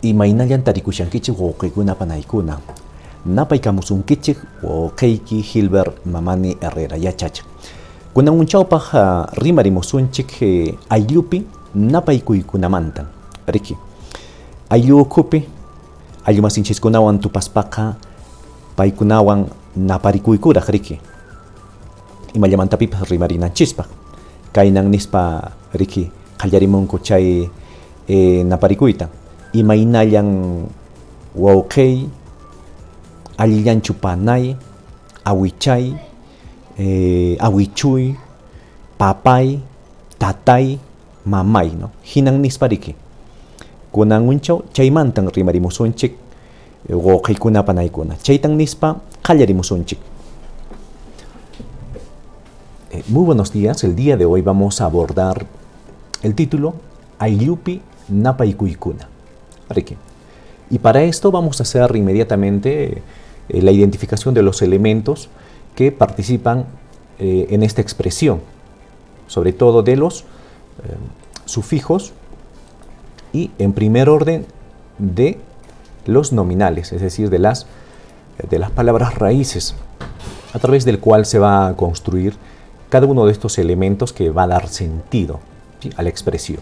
Imainayan tarikushankichik wawqiykuna panaykuna. Napaykamusunkichik wawqiyki Gilbert Mamani Herrera yachachik. Kunan unchawpaq rimarimusunchik ayllupi napaykuykunamantan. Riki. Ayllu ukhupi ayllumasinchikkunawan tupaspaqa paykunawan naparikuykuraq riki. Imallamantapipas rimarinanchispaq. Kaynan nispa riki qallarimunku chay naparikuyta. Imaynallan wawqey, allillanchu panay, awichay, awichuy, papay, tatay, mamay, no? Hinan nispa riki. Kunan unchaw chaymantan rimarimusunchik wawqiykuna panaykuna. Chaytan nispa qallarimusunchik. Muy buenos días. El día de hoy vamos a abordar el título Ayllupi napaykuykuna. Riki. Y para esto vamos a hacer inmediatamente la identificación de los elementos que participan en esta expresión, sobre todo de los sufijos y en primer orden de los nominales, es decir, de las palabras raíces, a través del cual se va a construir cada uno de estos elementos que va a dar sentido, ¿sí?, a la expresión.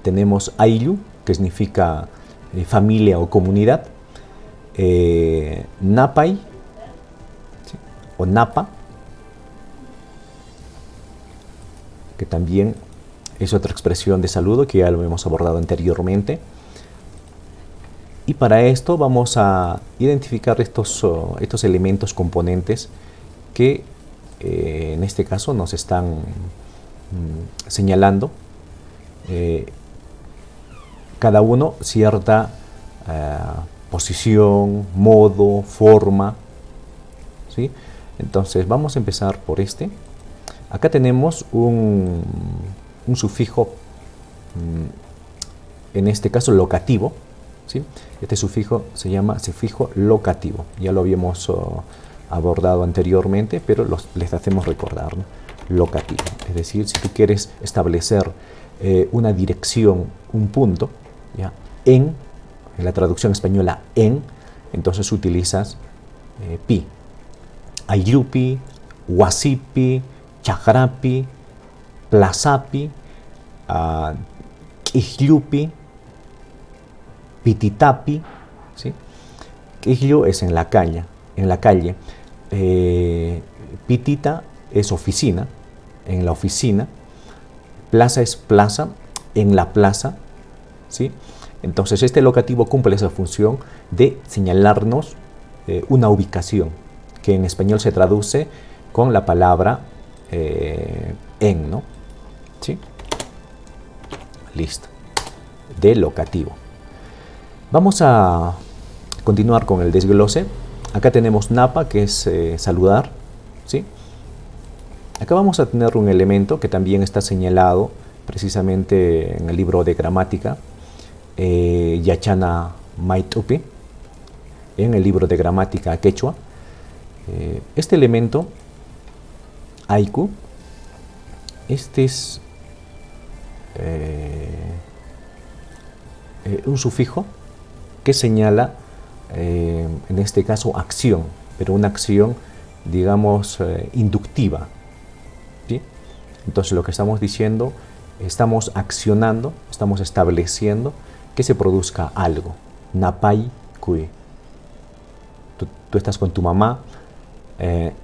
Tenemos ayllu, que significa familia o comunidad, napay, ¿sí?, o napa, que también es otra expresión de saludo que ya lo hemos abordado anteriormente. Y para esto vamos a identificar estos elementos componentes que en este caso nos están señalando cada uno cierta posición, modo, forma, ¿sí? Entonces vamos a empezar por este. Acá tenemos un sufijo, en este caso locativo, ¿sí? Este sufijo se llama sufijo locativo. Ya lo habíamos abordado anteriormente, pero les hacemos recordar, ¿no? Locativo. Es decir, si tú quieres establecer una dirección, un punto, ¿ya?, en la traducción española en, entonces utilizas pi. Ayllupi, Huasipi, Chajrapi, Plazapi, Q'ijllupi, Pititapi, ¿sí? Q'ijllu es en la calle, Pitita es oficina, en la oficina, plaza es plaza, en la plaza, ¿sí? Entonces este locativo cumple esa función de señalarnos una ubicación, que en español se traduce con la palabra en, ¿no? ¿Sí? Listo. De locativo. Vamos a continuar con el desglose. Acá tenemos napa, que es saludar, ¿sí? Acá vamos a tener un elemento que también está señalado precisamente en el libro de gramática, Yachana Maitupi, en el libro de gramática quechua. Este elemento, aiku, este es un sufijo que señala, en este caso, acción, pero una acción, digamos, inductiva, ¿sí? Entonces lo que estamos diciendo, estamos accionando, estamos estableciendo que se produzca algo. Napay kuy. Tú estás con tu mamá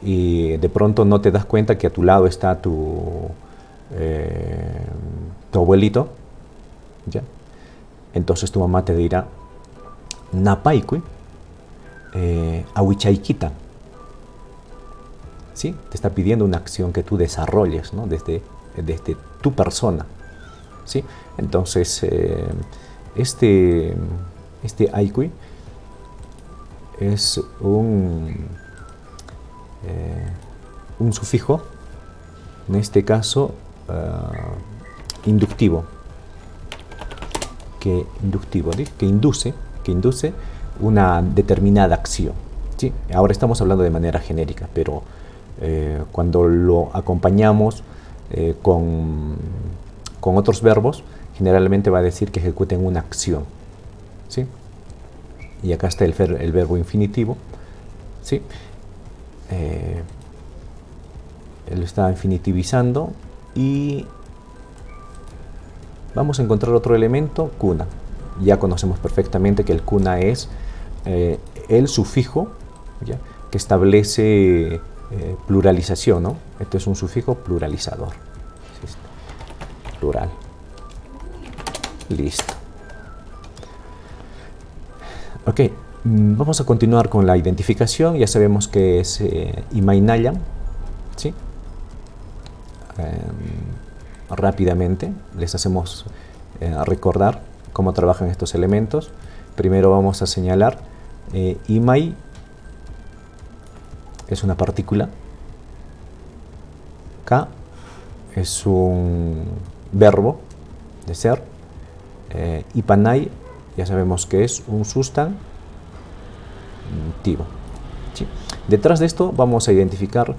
y de pronto no te das cuenta que a tu lado está tu abuelito, ¿ya? Entonces tu mamá te dirá, napay kuy, awichaykita. ¿Sí? Te está pidiendo una acción que tú desarrolles, ¿no?, desde tu persona, ¿sí? Entonces este aykui es un sufijo, en este caso inductivo, que induce una determinada acción, ¿sí? Ahora estamos hablando de manera genérica, pero cuando lo acompañamos con otros verbos, generalmente va a decir que ejecuten una acción, ¿sí? Y acá está el verbo infinitivo, ¿sí? Él está infinitivizando y vamos a encontrar otro elemento, kuna. Ya conocemos perfectamente que el kuna es el sufijo, ¿ya?, que establece pluralización, ¿no? Este es un sufijo pluralizador. Plural. Listo. Ok, vamos a continuar con la identificación. Ya sabemos que es Imainayan, ¿sí? Rápidamente les hacemos recordar cómo trabajan estos elementos. Primero vamos a señalar Imai es una partícula, Ka es un verbo de ser, y Panay ya sabemos que es un sustantivo. ¿Sí? Detrás de esto vamos a identificar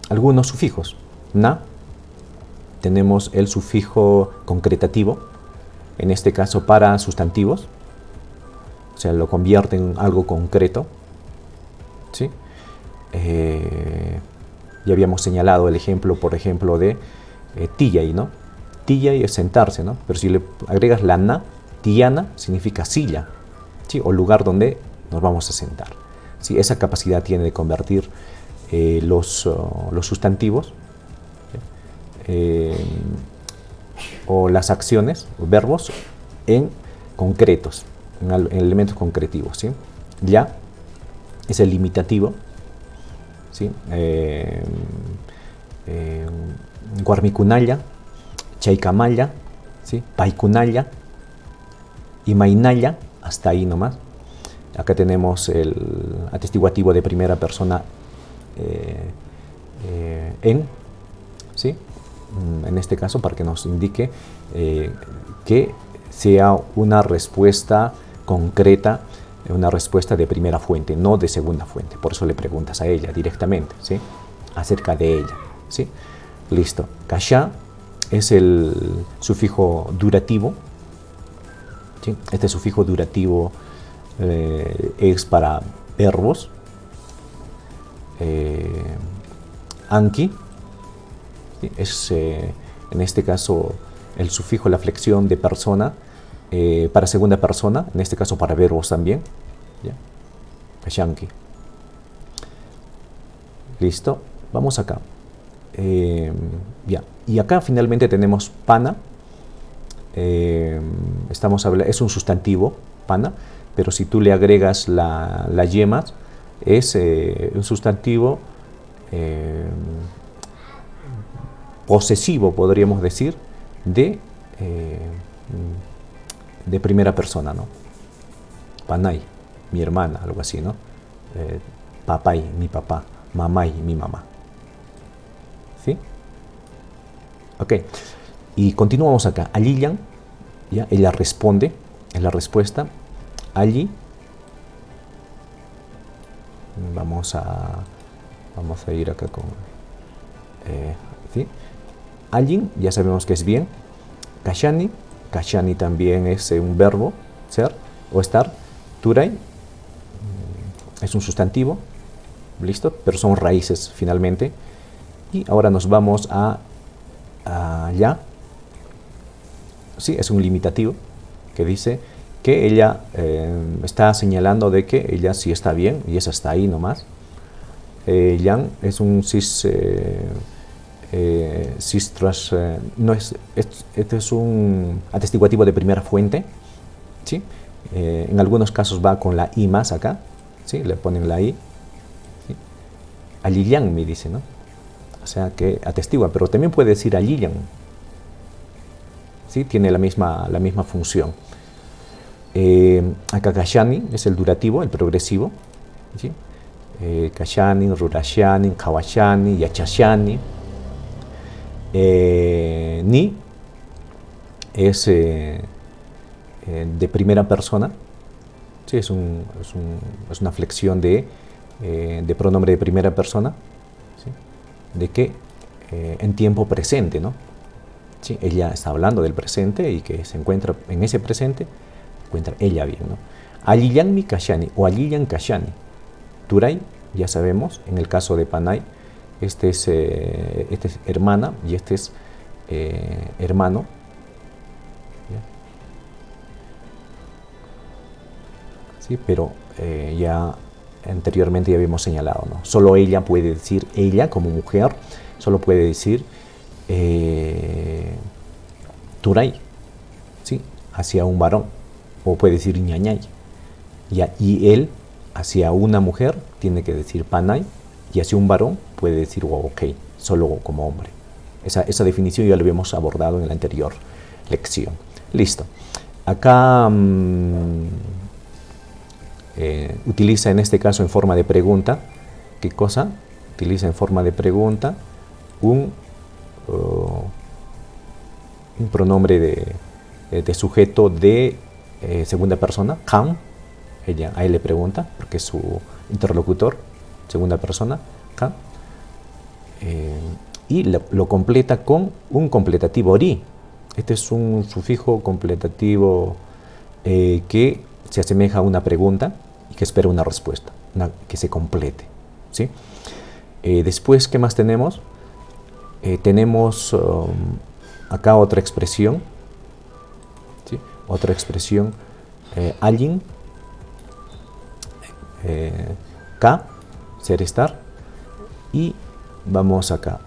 algunos sufijos. Na, tenemos el sufijo concretativo, en este caso para sustantivos, o sea, lo convierte en algo concreto. ¿Sí? Ya habíamos señalado el ejemplo, por ejemplo, de tiyay, ¿no? Tiyay es sentarse, ¿no? Pero si le agregas la na, tiyana significa silla, ¿sí?, o lugar donde nos vamos a sentar. ¿Sí? Esa capacidad tiene de convertir los sustantivos o las acciones, verbos, en concretos, en elementos concretivos. ¿Sí? Ya es el limitativo, ¿sí? Guarmikunaya, Chaikamaya, ¿sí?, Paikunaya, Imainaya, hasta ahí nomás. Acá tenemos el atestiguativo de primera persona en, ¿sí?, en este caso para que nos indique que sea una respuesta concreta, una respuesta de primera fuente, no de segunda fuente. Por eso le preguntas a ella directamente, ¿sí?, acerca de ella. ¿Sí? Listo. Kasha es el sufijo durativo. ¿Sí? Este sufijo durativo es para verbos. Anki, ¿sí?, es en este caso el sufijo, la flexión de persona para segunda persona, en este caso para verbos también. ¿Ya? Kashanki. Listo. Vamos acá. Ya. Y acá finalmente tenemos pana. Es un sustantivo, pana, pero si tú le agregas la yema, es un sustantivo posesivo, podríamos decir, de primera persona, ¿no? Panay, mi hermana, algo así, ¿no? Papay, mi papá. Mamay, mi mamá. ¿Sí? Ok. Y continuamos acá. Aliyan, ¿ya? Ella responde, es la respuesta. Allí. Vamos a ir acá con... ¿sí? Allí, ya sabemos que es bien. Kashani. Kashani también es un verbo, ser o estar. Turay es un sustantivo. Listo, pero son raíces finalmente. Y ahora nos vamos a ya. Sí, es un limitativo que dice que ella está señalando de que ella sí está bien, y es hasta ahí nomás. Yang es un no es, este es un atestiguativo de primera fuente, ¿sí? En algunos casos va con la i más acá, ¿sí? Le ponen la i. ¿Sí? Alilian me dice, ¿no? O sea que atestigua, pero también puede decir Alilian. ¿Sí? Tiene la misma función. Acá Kashani es el durativo, el progresivo. ¿Sí? Kashani, Rurashani, Kawashani, Yachashani. Ni es de primera persona. Sí, es una flexión de pronombre de primera persona, ¿sí? De que en tiempo presente, ¿no? ¿sí? Ella está hablando del presente y que se encuentra en ese presente, encuentra ella bien, ¿no? Alliyanmi kashani o Alliyan kashani. Turay, ya sabemos, en el caso de Panay, este es hermana y este es hermano. ¿Ya? Sí, pero ya anteriormente ya habíamos señalado, ¿no? Solo ella puede decir, ella como mujer, solo puede decir Turay, ¿sí? Hacia un varón, o puede decir ñañay. Y él, hacia una mujer, tiene que decir Panay, y hacia un varón puede decir ok, solo como hombre. Esa definición ya lo habíamos abordado en la anterior lección. Listo. Acá utiliza en este caso en forma de pregunta. ¿Qué cosa? Utiliza en forma de pregunta un pronombre de sujeto de segunda persona, kan. A él le pregunta, porque es su interlocutor, segunda persona, kan. Y lo completa con un completativo ri. Este es un sufijo completativo que se asemeja a una pregunta y que espera una respuesta, que se complete, ¿sí? Después, ¿qué más tenemos? Tenemos acá otra expresión, ¿sí? Otra expresión, allin, ka, ser, estar, y vamos acá.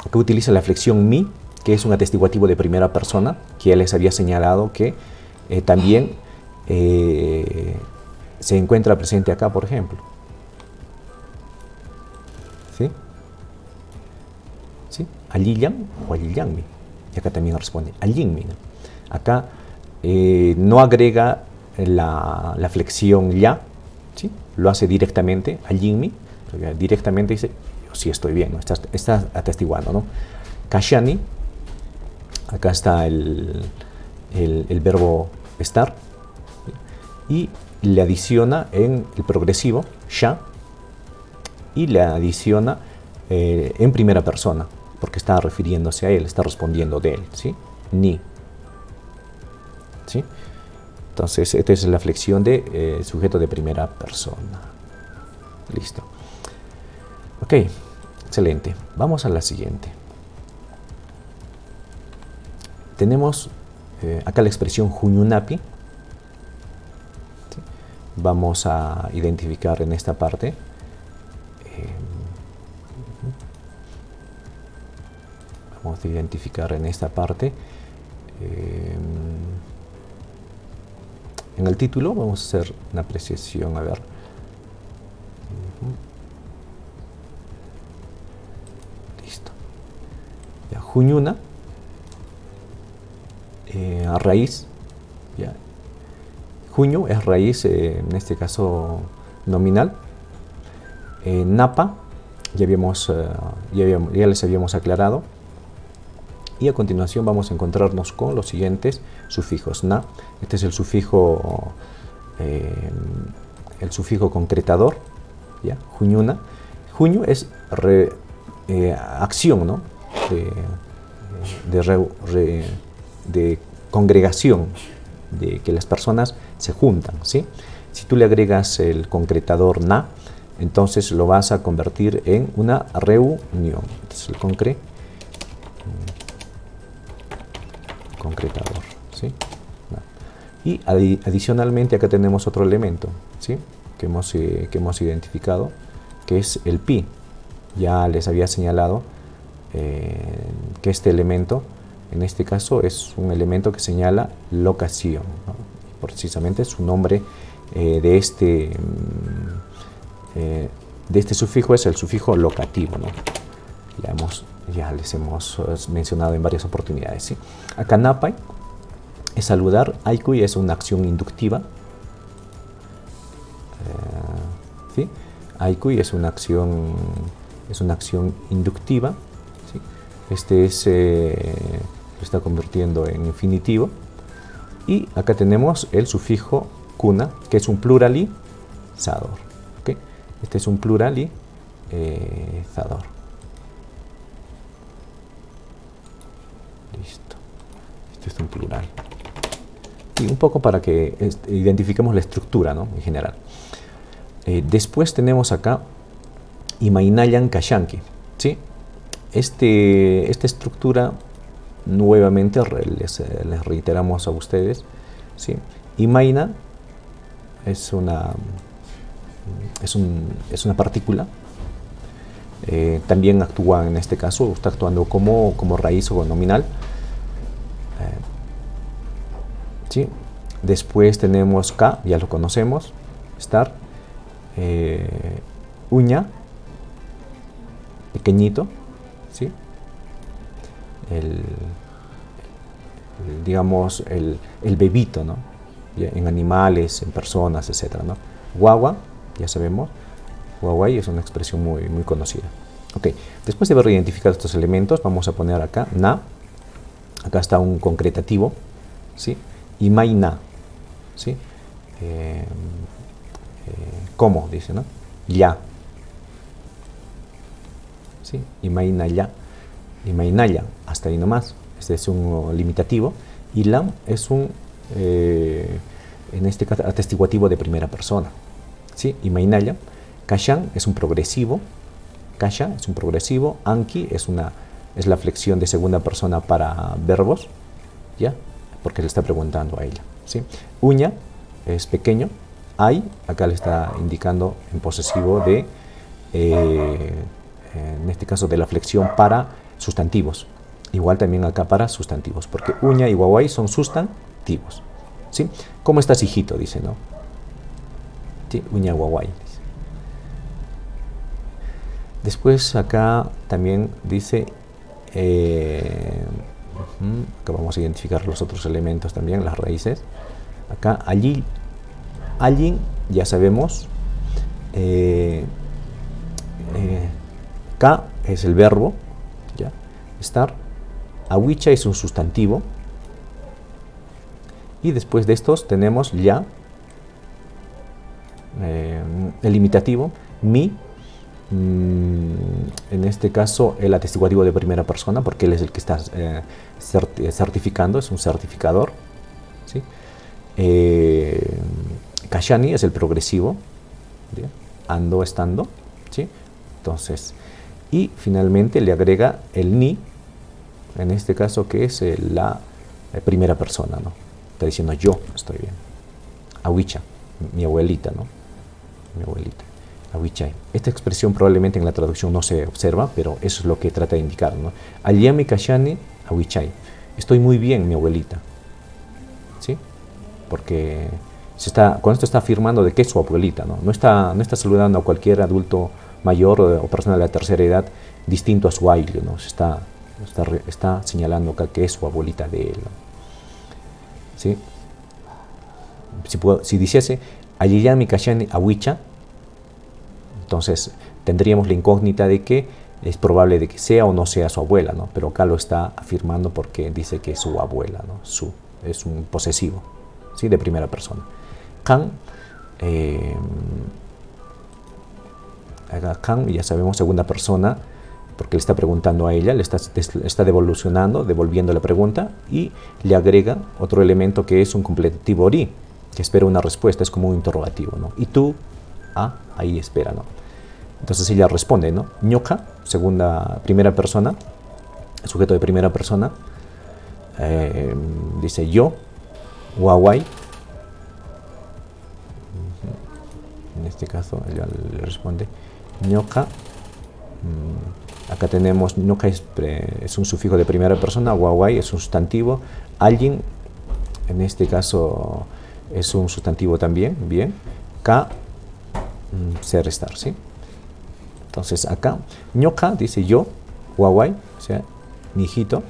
Acá utiliza la flexión mi, que es un atestiguativo de primera persona, que ya les había señalado que también se encuentra presente acá, por ejemplo. ¿Sí? ¿Sí? Alliyan o alliyanmi. Y acá también responde allinmi, ¿no? Acá no agrega la flexión ya, ¿sí? Lo hace directamente, allinmi, directamente dice, yo sí estoy bien, ¿no? Está atestiguando, ¿no? Kashani, acá está el verbo estar, ¿sí? Y le adiciona en el progresivo, ya, y le adiciona en primera persona, porque está refiriéndose a él, está respondiendo de él, ¿sí? Ni. ¿Sí? Entonces, esta es la flexión de sujeto de primera persona. Listo. Ok, excelente. Vamos a la siguiente. Tenemos acá la expresión juñunapi. ¿Sí? Vamos a identificar en esta parte. Vamos a identificar en esta parte. En el título vamos a hacer una apreciación, a ver. Listo. Ya, juñuna, a raíz, ya. Juño es raíz, en este caso nominal. Napa, ya les habíamos aclarado. Y a continuación vamos a encontrarnos con los siguientes sufijos. Na, este es el sufijo concretador, ¿ya? Juñuna. Juño es acción, ¿no? De congregación, de que las personas se juntan, ¿sí? Si tú le agregas el concretador na, entonces lo vas a convertir en una reunión. Entonces el concretador, ¿sí? Y adicionalmente acá tenemos otro elemento, ¿sí? que hemos identificado, que es el pi. Ya les había señalado que este elemento, en este caso, es un elemento que señala locación, ¿no? Precisamente su nombre de este sufijo es el sufijo locativo, ¿no? Ya les hemos mencionado en varias oportunidades, ¿sí? Acá napai es saludar, aikui es una acción inductiva, ¿sí? Aikui es una acción inductiva, ¿sí? Este lo está convirtiendo en infinitivo. Y acá tenemos el sufijo kuna, que es un pluralizador, ¿okay? Este es un pluralizador. Listo. Esto es un plural. Y un poco para que identifiquemos la estructura, ¿no? En general. Después tenemos acá Imainayan Kashanki, ¿sí? Esta estructura, nuevamente les reiteramos a ustedes, ¿sí? Imaina es una partícula. También actúa, en este caso, está actuando como raíz o nominal. ¿Sí? Después tenemos K, ya lo conocemos, estar, uña, pequeñito, ¿sí? Digamos, el bebito, ¿no? En animales, en personas, etc., ¿no? Guagua, ya sabemos, guaguay es una expresión muy, muy conocida. Ok, después de haber identificado estos elementos, vamos a poner acá na. Acá está un concretativo, ¿sí? Imaina, ¿sí? ¿Cómo? Dice, ¿no? Ya. ¿Sí? Imainaya. Imainaya, hasta ahí nomás. Este es un limitativo. Y lam es un, en este caso, atestiguativo de primera persona. ¿Sí? Imainaya. Kashan es un progresivo. Kasha es un progresivo. Anki es la flexión de segunda persona para verbos. ¿Ya? Porque le está preguntando a ella, ¿sí? Uña es pequeño. Ay, acá le está indicando en posesivo de, en este caso, de la flexión para sustantivos. Igual también acá para sustantivos, porque uña y guaguay son sustantivos, ¿sí? ¿Cómo estás, hijito? Dice, ¿no? Sí, uña guaguay. Después acá también dice... acá vamos a identificar los otros elementos también, las raíces. Acá, allí, allí, ya sabemos. Ka es el verbo, ¿ya? Estar. Awicha es un sustantivo. Y después de estos tenemos ya, el limitativo, mi. En este caso el atestiguativo de primera persona, porque él es el que está certificando, es un certificador, ¿sí? Kashani es el progresivo, ¿sí? Ando, estando, ¿sí? Entonces, y finalmente le agrega el ni, en este caso, que es la primera persona, ¿no? Está diciendo yo estoy bien. Awicha, mi abuelita, ¿no? Mi abuelita. Awichai. Esta expresión probablemente en la traducción no se observa, pero eso es lo que trata de indicar, ¿no? Aliami Kashani Awichai. Estoy muy bien, mi abuelita. ¿Sí? Porque con esto está afirmando de que es su abuelita, ¿no? No está saludando a cualquier adulto mayor o persona de la tercera edad distinto a su aile, ¿no? Está señalando acá que es su abuelita de él, ¿no? ¿Sí? Si dijese Aliami Kashani Awicha, entonces tendríamos la incógnita de que es probable de que sea o no sea su abuela, ¿no? Pero acá lo está afirmando porque dice que es su abuela, ¿no? Es un posesivo, ¿sí? De primera persona. Kan, Kan, ya sabemos, segunda persona, porque le está preguntando a ella, le está devolviendo la pregunta, y le agrega otro elemento que es un completativo ori, que espera una respuesta, es como un interrogativo, ¿no? Y tú, ahí espera, ¿no? Entonces ella responde, ¿no? Ñoka, primera persona, sujeto de primera persona, dice yo, guaguay. En este caso ella le responde ñoka. Acá tenemos ñoka es un sufijo de primera persona, guaguay es un sustantivo, alguien, en este caso es un sustantivo también, bien. Ka, ser, estar, ¿sí? Entonces acá, ñoka dice yo, guaguay, o sea, mi hijito,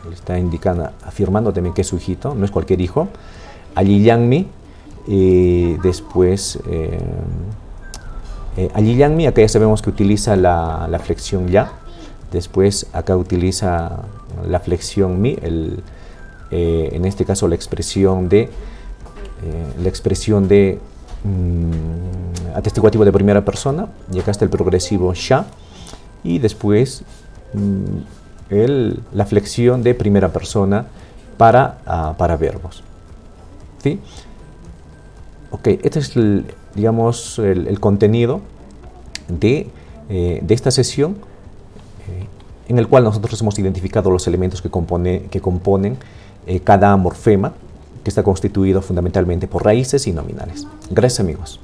le está indicando, afirmando también que es su hijito, no es cualquier hijo. Alliyangmi, después, alliyangmi, acá ya sabemos que utiliza la flexión ya, después acá utiliza la flexión mi, en este caso la expresión de atestiguativo de primera persona, y acá está el progresivo sha, y después la flexión de primera persona para verbos. ¿Sí? Ok, este es digamos, el contenido de esta sesión, en el cual nosotros hemos identificado los elementos que componen cada morfema, que está constituido fundamentalmente por raíces y nominales. Gracias, amigos.